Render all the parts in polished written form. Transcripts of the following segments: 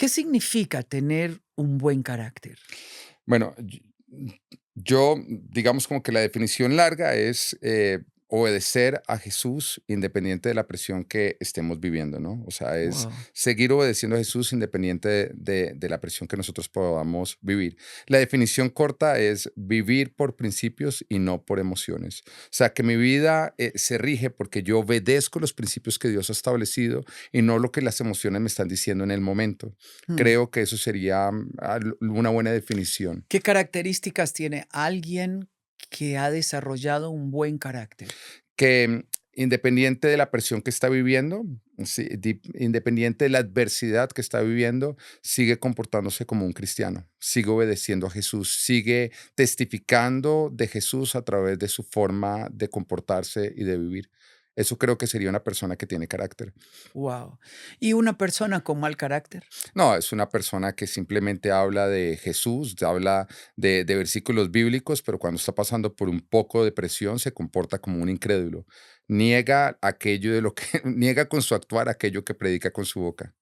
¿Qué significa tener un buen carácter? Bueno, yo, digamos como que la definición larga es obedecer a Jesús independiente de la presión que estemos viviendo, ¿no? O sea, es Wow. seguir obedeciendo a Jesús independiente de la presión que nosotros podamos vivir. La definición corta es vivir por principios y no por emociones. O sea, que mi vida se rige porque yo obedezco los principios que Dios ha establecido y no lo que las emociones me están diciendo en el momento. Creo que eso sería una buena definición. ¿Qué características tiene alguien que ha desarrollado un buen carácter? Que independiente de la presión que está viviendo, sí, independiente de la adversidad que está viviendo, sigue comportándose como un cristiano, sigue obedeciendo a Jesús, sigue testificando de Jesús a través de su forma de comportarse y de vivir. Eso creo que sería una persona que tiene carácter. Wow. ¿Y una persona con mal carácter? No, es una persona que simplemente habla de Jesús, habla de versículos bíblicos, pero cuando está pasando por un poco de presión se comporta como un incrédulo. Niega aquello de lo que, niega con su actuar aquello que predica con su boca.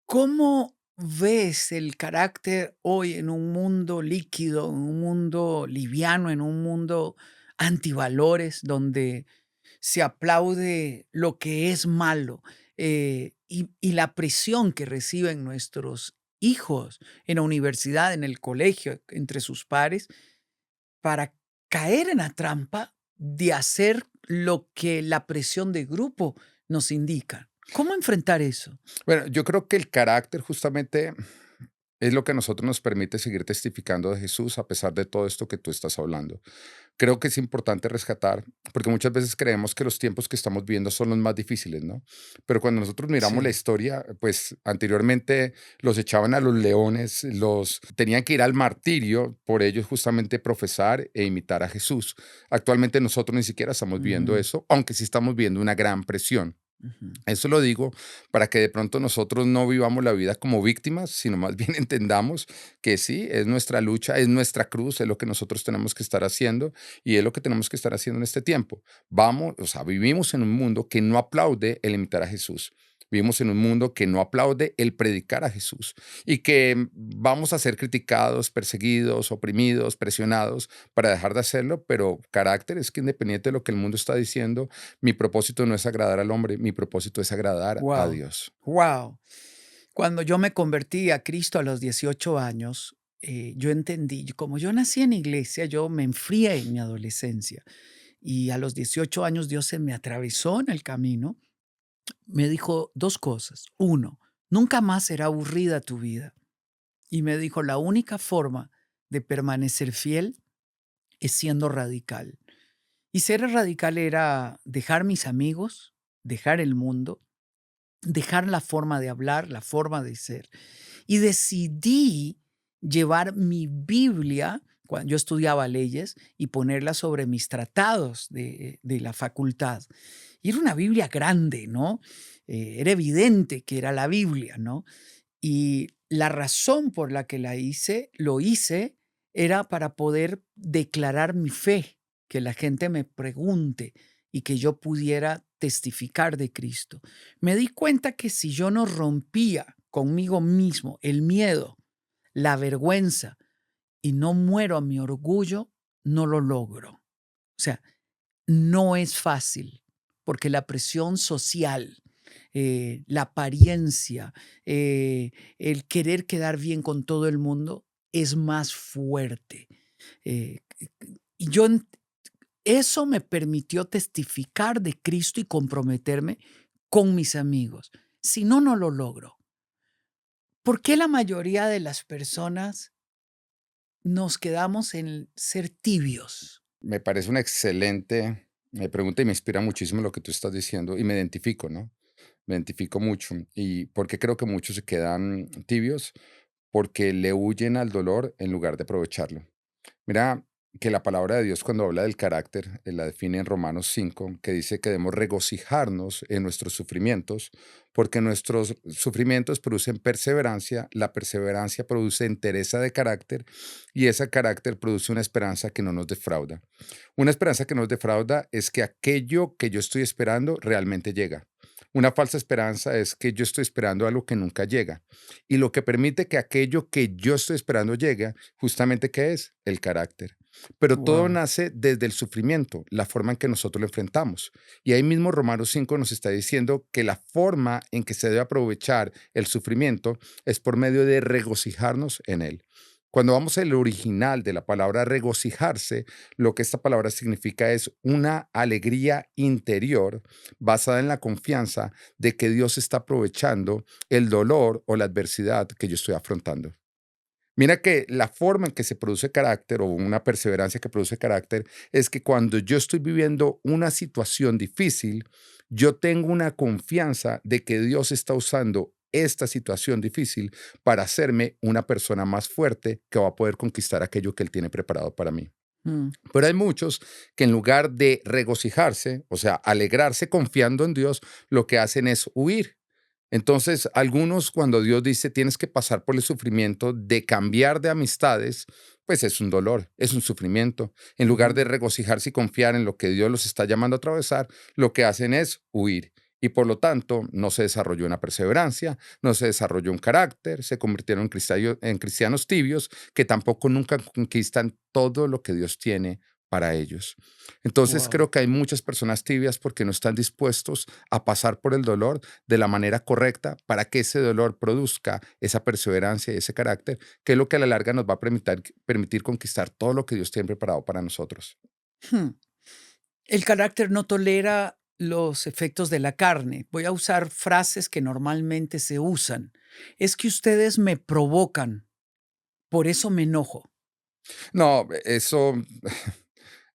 ¿Cómo ves el carácter hoy en un mundo líquido, en un mundo liviano, en un mundo antivalores, donde se aplaude lo que es malo, y la presión que reciben nuestros hijos en la universidad, en el colegio, entre sus pares, para caer en la trampa de hacer lo que la presión de grupo nos indica? ¿Cómo enfrentar eso? Bueno, yo creo que el carácter justamente es lo que a nosotros nos permite seguir testificando de Jesús a pesar de todo esto que tú estás hablando. Creo que es importante rescatar, porque muchas veces creemos que los tiempos que estamos viviendo son los más difíciles, ¿no? Pero cuando nosotros miramos la Sí. historia, pues anteriormente los echaban a los leones, los tenían que ir al martirio por ellos justamente profesar e imitar a Jesús. Actualmente nosotros ni siquiera estamos viendo Ujú, eso, aunque sí estamos viendo una gran presión. ujú. Eso lo digo para que de pronto nosotros no vivamos la vida como víctimas, sino más bien entendamos que sí, es nuestra lucha, es nuestra cruz, es lo que nosotros tenemos que estar haciendo y es lo que tenemos que estar haciendo en este tiempo. Vamos, o sea, vivimos en un mundo que no aplaude el imitar a Jesús. Vivimos en un mundo que no aplaude el predicar a Jesús y que vamos a ser criticados, perseguidos, oprimidos, presionados para dejar de hacerlo, pero carácter es que independiente de lo que el mundo está diciendo, mi propósito no es agradar al hombre, mi propósito es agradar a Guau, Dios. guau. Cuando yo me convertí a Cristo a los 18 años, yo entendí, como yo nací en iglesia, yo me enfrié en mi adolescencia y a los 18 años Dios se me atravesó en el camino, me dijo 2 cosas. Uno, nunca más será aburrida tu vida. Y me dijo, la única forma de permanecer fiel es siendo radical. Y ser radical era dejar mis amigos, dejar el mundo, dejar la forma de hablar, la forma de ser. Y decidí llevar mi Biblia, cuando yo estudiaba leyes, y ponerla sobre mis tratados de la facultad. Y era una Biblia grande, ¿no? Era evidente que era la Biblia, ¿no? Y la razón por la que lo hice, era para poder declarar mi fe, que la gente me pregunte y que yo pudiera testificar de Cristo. Me di cuenta que si yo no rompía conmigo mismo el miedo, la vergüenza y no muero a mi orgullo, no lo logro. O sea, no es fácil, porque la presión social, la apariencia, el querer quedar bien con todo el mundo es más fuerte. Eh, y eso me permitió testificar de Cristo y comprometerme con mis amigos. Si no, no lo logro. ¿Por qué la mayoría de las personas nos quedamos en ser tibios? Me parece una excelente pregunta y me inspira muchísimo lo que tú estás diciendo y me identifico, ¿no? Me identifico mucho. ¿Y por qué creo que muchos se quedan tibios? Porque le huyen al dolor en lugar de aprovecharlo. Mira que la palabra de Dios cuando habla del carácter, la define en Romanos 5, que dice que debemos regocijarnos en nuestros sufrimientos, porque nuestros sufrimientos producen perseverancia, la perseverancia produce entereza de carácter y ese carácter produce una esperanza que no nos defrauda. Una esperanza que no nos defrauda es que aquello que yo estoy esperando realmente llega. Una falsa esperanza es que yo estoy esperando algo que nunca llega. Y lo que permite que aquello que yo estoy esperando llegue, justamente, ¿qué es? El carácter. Pero todo Wow. nace desde el sufrimiento, la forma en que nosotros lo enfrentamos. Y ahí mismo Romanos 5 nos está diciendo que la forma en que se debe aprovechar el sufrimiento es por medio de regocijarnos en él. Cuando vamos al original de la palabra regocijarse, lo que esta palabra significa es una alegría interior basada en la confianza de que Dios está aprovechando el dolor o la adversidad que yo estoy afrontando. Mira que la forma en que se produce carácter o una perseverancia que produce carácter es que cuando yo estoy viviendo una situación difícil, yo tengo una confianza de que Dios está usando esta situación difícil para hacerme una persona más fuerte que va a poder conquistar aquello que Él tiene preparado para mí. Mm. Pero hay muchos que en lugar de regocijarse, o sea, alegrarse confiando en Dios, lo que hacen es huir. Entonces, algunos cuando Dios dice tienes que pasar por el sufrimiento de cambiar de amistades, pues es un dolor, es un sufrimiento. En lugar de Ujú. regocijarse y confiar en lo que Dios los está llamando a atravesar, lo que hacen es huir. Y por lo tanto, no se desarrolló una perseverancia, no se desarrolló un carácter, se convirtieron en cristianos tibios que tampoco nunca conquistan todo lo que Dios tiene para ellos. Entonces Wow. creo que hay muchas personas tibias porque no están dispuestos a pasar por el dolor de la manera correcta para que ese dolor produzca esa perseverancia y ese carácter, que es lo que a la larga nos va a permitir conquistar todo lo que Dios tiene preparado para nosotros. Hmm. El carácter no tolera los efectos de la carne. Voy a usar frases que normalmente se usan. Es que ustedes me provocan, por eso me enojo. No, eso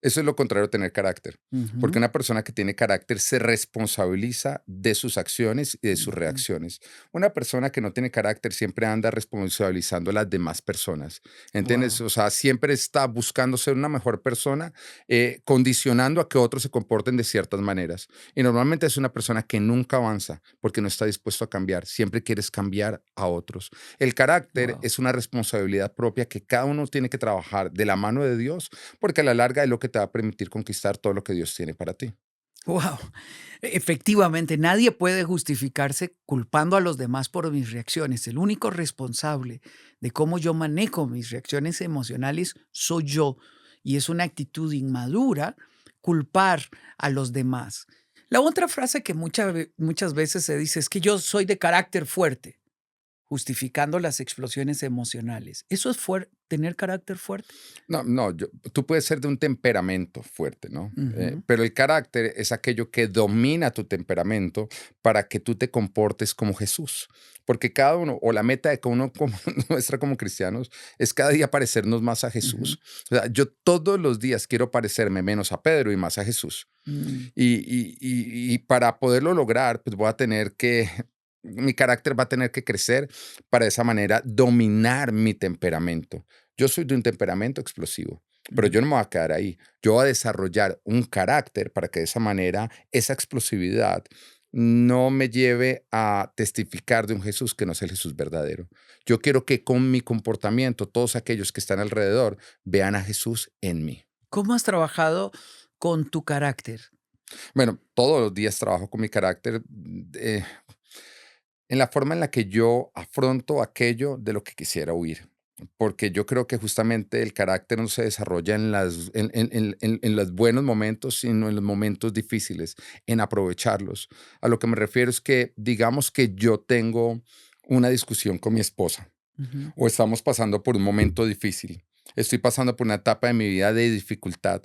es lo contrario a tener carácter, porque Ujú, una persona que tiene carácter se responsabiliza de sus acciones y de sus ujú. reacciones. Una persona que no tiene carácter siempre anda responsabilizando a las demás personas, ¿entiendes? Guau. O sea, siempre está buscando ser una mejor persona, condicionando a que otros se comporten de ciertas maneras. Y normalmente es una persona que nunca avanza porque no está dispuesto a cambiar, siempre quieres cambiar a otros. El carácter Wow. es una responsabilidad propia que cada uno tiene que trabajar de la mano de Dios porque a la larga es lo que te va a permitir conquistar todo lo que Dios tiene para ti. Wow. Efectivamente, nadie puede justificarse culpando a los demás por mis reacciones. El único responsable de cómo yo manejo mis reacciones emocionales soy yo. Y es una actitud inmadura culpar a los demás. La otra frase que muchas veces se dice es que yo soy de carácter fuerte, justificando las explosiones emocionales. ¿Eso es tener carácter fuerte? No, no, tú puedes ser de un temperamento fuerte, ¿no? Ujú. Pero el carácter es aquello que domina tu temperamento para que tú te comportes como Jesús. Porque cada uno, o la meta de cada uno como, nuestra como cristianos, es cada día parecernos más a Ujú. Jesús. O sea, yo todos los días quiero parecerme menos a Pedro y más a Jesús. Mm. Y para poderlo lograr, pues voy a tener que, mi carácter va a tener que crecer para de esa manera dominar mi temperamento. Yo soy de un temperamento explosivo, pero Mm. yo no me voy a quedar ahí. Yo voy a desarrollar un carácter para que de esa manera esa explosividad no me lleve a testificar de un Jesús que no es el Jesús verdadero. Yo quiero que con mi comportamiento todos aquellos que están alrededor vean a Jesús en mí. ¿Cómo has trabajado con tu carácter? Bueno, todos los días trabajo con mi carácter en la forma en la que yo afronto aquello de lo que quisiera huir. Porque yo creo que justamente el carácter no se desarrolla en los buenos momentos, sino en los momentos difíciles, en aprovecharlos. A lo que me refiero es que, digamos que yo tengo una discusión con mi esposa Ujú. o estamos pasando por un momento difícil. Estoy pasando por una etapa de mi vida de dificultad.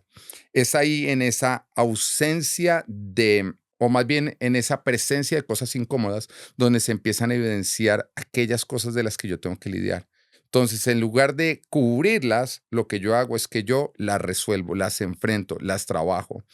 Es ahí en esa ausencia de, o más bien en esa presencia de cosas incómodas, donde se empiezan a evidenciar aquellas cosas de las que yo tengo que lidiar. Entonces, en lugar de cubrirlas, lo que yo hago es que yo las resuelvo, las enfrento, las trabajo.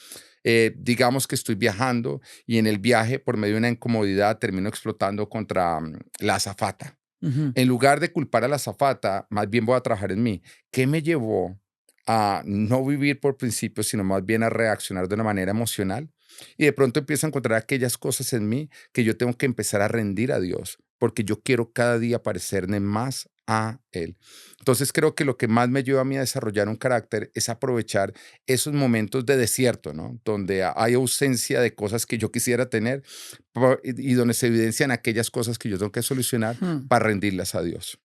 Digamos que estoy viajando y en el viaje, por medio de una incomodidad, termino explotando contra la azafata. Ujú. En lugar de culpar a la azafata, más bien voy a trabajar en mí. ¿Qué me llevó a no vivir por principios, sino más bien a reaccionar de una manera emocional? Y de pronto empiezo a encontrar aquellas cosas en mí que yo tengo que empezar a rendir a Dios, porque yo quiero cada día parecerme más a Él. Entonces creo que lo que más me ayuda a mí a desarrollar un carácter es aprovechar esos momentos de desierto, ¿no? Donde hay ausencia de cosas que yo quisiera tener y donde se evidencian aquellas cosas que yo tengo que solucionar Mm. para rendirlas a Dios.